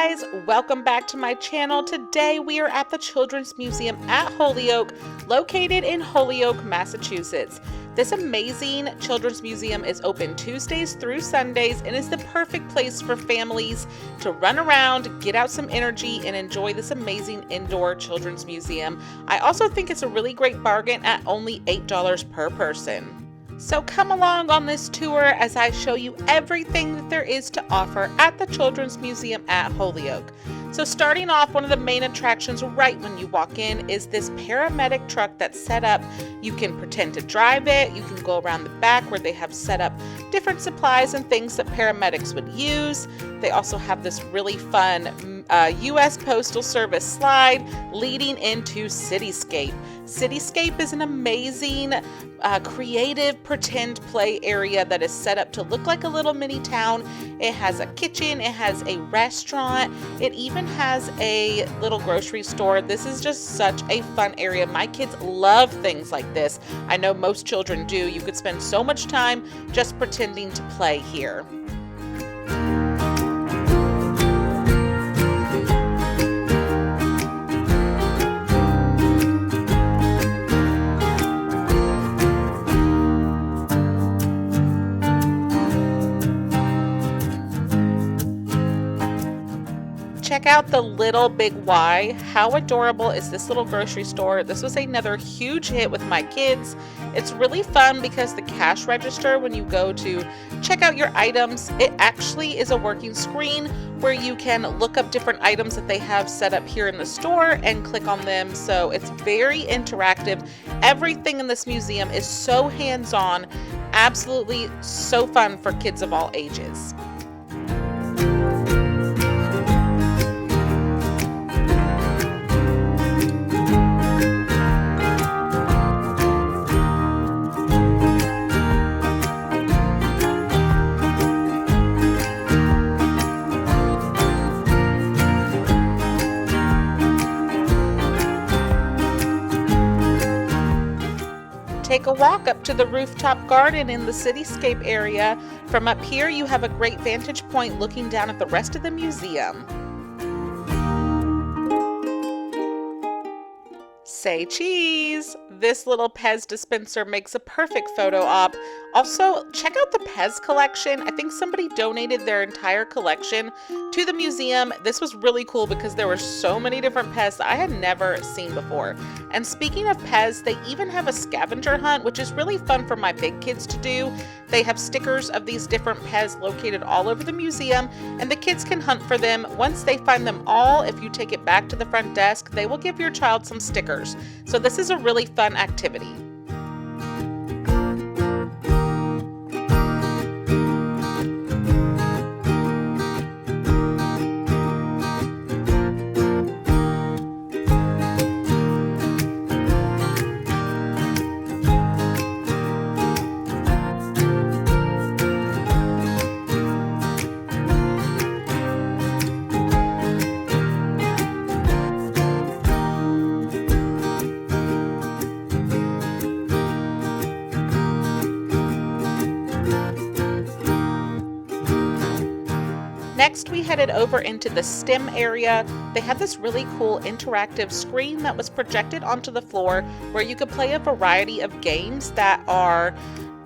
guys, welcome back to my channel. Today we are at the Children's Museum at Holyoke, located in Holyoke, Massachusetts. This amazing children's museum is open Tuesdays through Sundays and is the perfect place for families to run around, get out some energy, and enjoy this amazing indoor children's museum. I also think it's a really great bargain at only $8 per person. So come along on this tour as I show you everything that there is to offer at the Children's Museum at Holyoke. So starting off, one of the main attractions right when you walk in is this paramedic truck that's set up. You can pretend to drive it. You can go around the back where they have set up different supplies and things that paramedics would use. They also have this really fun U.S. Postal Service slide leading into Cityscape. Cityscape is an amazing creative pretend play area that is set up to look like a little mini town. It has a kitchen, it has a restaurant, it even has a little grocery store. This is just such a fun area. My kids love things like this. I know most children do. You could spend so much time just pretending to play here. Check out the Little Big Y. How adorable is this little grocery store? This was another huge hit with my kids. It's really fun because the cash register, when you go to check out your items, it actually is a working screen where you can look up different items that they have set up here in the store and click on them. So it's very interactive. Everything in this museum is so hands-on, absolutely so fun for kids of all ages. Take a walk up to the rooftop garden in the Cityscape area. From up here, you have a great vantage point looking down at the rest of the museum. Say cheese! This little Pez dispenser makes a perfect photo op. Also, check out the Pez collection. I think somebody donated their entire collection to the museum. This was really cool because there were so many different Pez that I had never seen before. And speaking of Pez, they even have a scavenger hunt, which is really fun for my big kids to do. They have stickers of these different Pez located all over the museum, and the kids can hunt for them. Once they find them all, if you take it back to the front desk, they will give your child some stickers. So this is a really fun activity. Next, we headed over into the STEM area. They had this really cool interactive screen that was projected onto the floor where you could play a variety of games that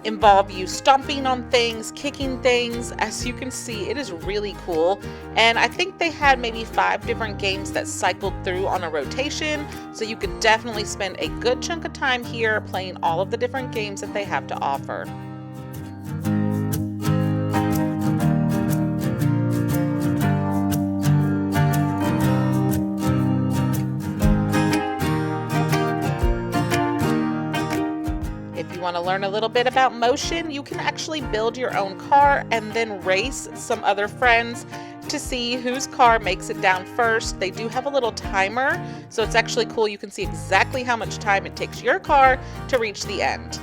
involve you stomping on things, kicking things. As you can see, it is really cool. And I think they had maybe 5 different games that cycled through on a rotation. So you could definitely spend a good chunk of time here playing all of the different games that they have to offer. Want to learn a little bit about motion, you can actually build your own car and then race some other friends to see whose car makes it down first. They do have a little timer, so it's actually cool. You can see exactly how much time it takes your car to reach the end.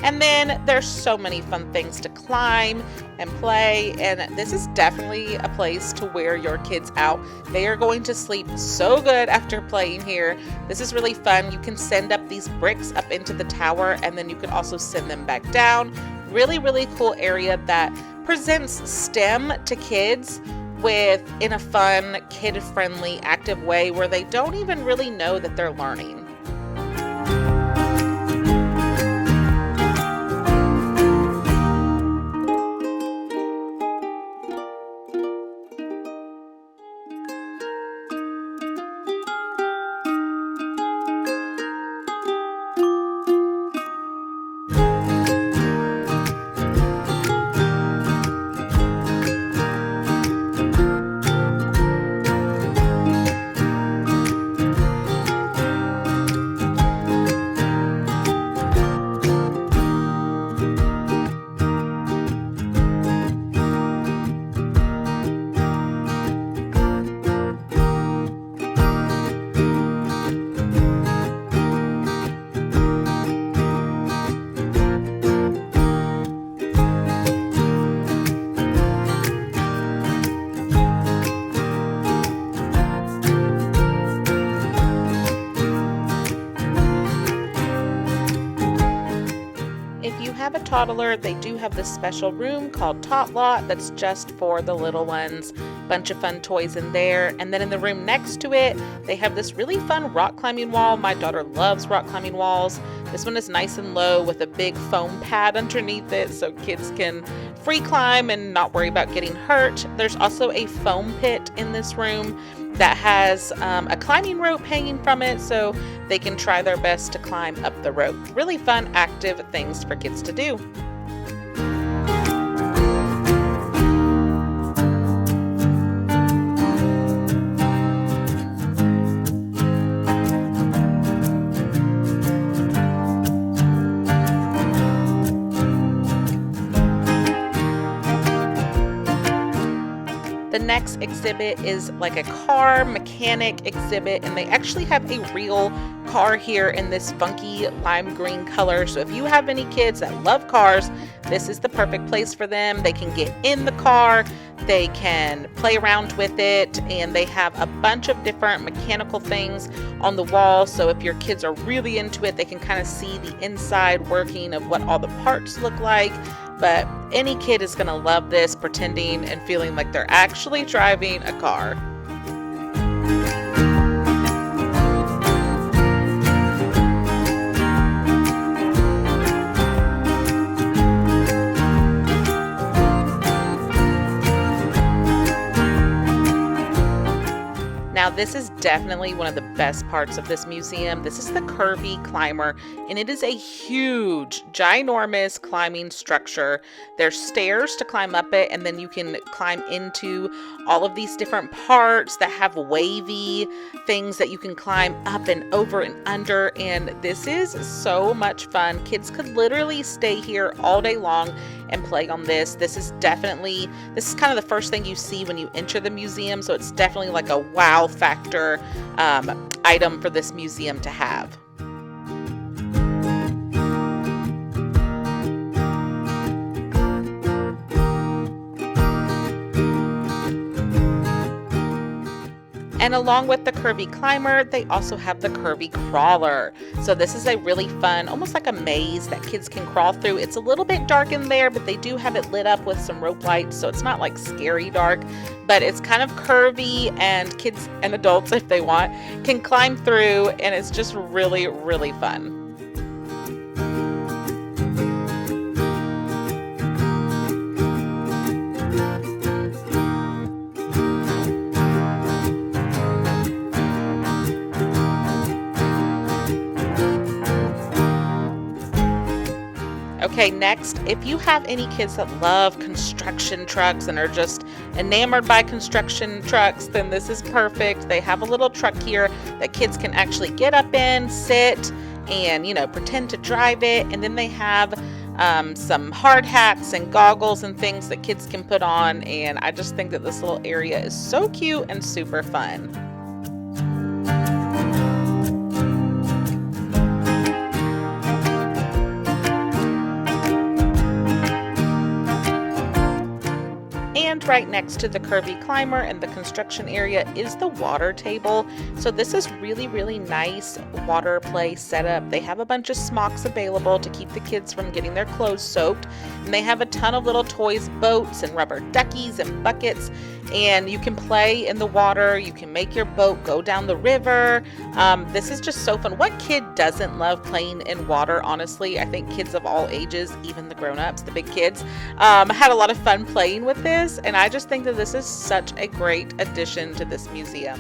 And then there's so many fun things to climb and play, and this is definitely a place to wear your kids out. They are going to sleep so good after playing here. This is really fun. You can send up these bricks up into the tower, and then you can also send them back down. Really, really cool area that presents STEM to kids in a fun, kid-friendly, active way where they don't even really know that they're learning. If you have a toddler, they do have this special room called Tot Lot that's just for the little ones. Bunch of fun toys in there. And then in the room next to it, they have this really fun rock climbing wall. My daughter loves rock climbing walls. This one is nice and low with a big foam pad underneath it so kids can free climb and not worry about getting hurt. There's also a foam pit in this room that has a climbing rope hanging from it so they can try their best to climb up the rope. Really fun, active things for kids to do. The next exhibit is like a car mechanic exhibit, and they actually have a real car here in this funky lime green color. So if you have any kids that love cars, this is the perfect place for them. They can get in the car, they can play around with it, and they have a bunch of different mechanical things on the wall. So if your kids are really into it, they can kind of see the inside working of what all the parts look like. But any kid is going to love this, pretending and feeling like they're actually driving a car. Now this is definitely one of the best parts of this museum. This is the Curvy Climber, and it is a huge, ginormous climbing structure. There's stairs to climb up it, and then you can climb into all of these different parts that have wavy things that you can climb up and over and under, and this is so much fun. Kids could literally stay here all day long and play on this. This is kind of the first thing you see when you enter the museum, so it's definitely like a wow factor item for this museum to have. And along with the Curvy Climber, they also have the Curvy Crawler. So this is a really fun, almost like a maze that kids can crawl through. It's a little bit dark in there, but they do have it lit up with some rope lights, so it's not like scary dark, but it's kind of curvy, and kids and adults, if they want, can climb through, and it's just really, really fun. Okay, next, if you have any kids that love construction trucks and are just enamored by construction trucks, then this is perfect. They have a little truck here that kids can actually get up in, sit, and, pretend to drive it. And then they have some hard hats and goggles and things that kids can put on. And I just think that this little area is so cute and super fun. And right next to the curvy climber and the construction area is the water table. So this is really nice water play setup. They have a bunch of smocks available to keep the kids from getting their clothes soaked. And they have a ton of little toys, boats and rubber duckies and buckets. And you can play in the water. You can make your boat go down the river. This is just so fun. What kid doesn't love playing in water? Honestly, I think kids of all ages, even the grown-ups, the big kids, had a lot of fun playing with this. And I just think that this is such a great addition to this museum.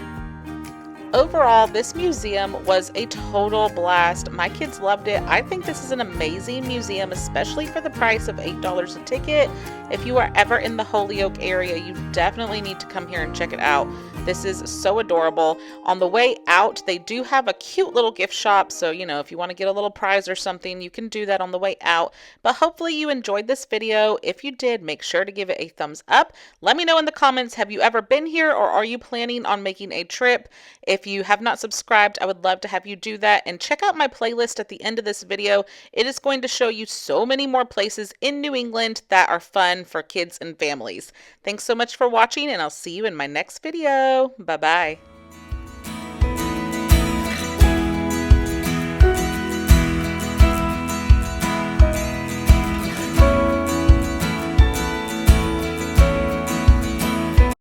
Overall, this museum was a total blast. My kids loved it. I think this is an amazing museum, especially for the price of $8 a ticket. If you are ever in the Holyoke area, you definitely need to come here and check it out. This is so adorable. On the way out, they do have a cute little gift shop. So, you know, if you want to get a little prize or something, you can do that on the way out. But hopefully you enjoyed this video. If you did, make sure to give it a thumbs up. Let me know in the comments, have you ever been here or are you planning on making a trip? If you have not subscribed, I would love to have you do that. And check out my playlist at the end of this video. It is going to show you so many more places in New England that are fun for kids and families. Thanks so much for watching, and I'll see you in my next video. Bye-bye.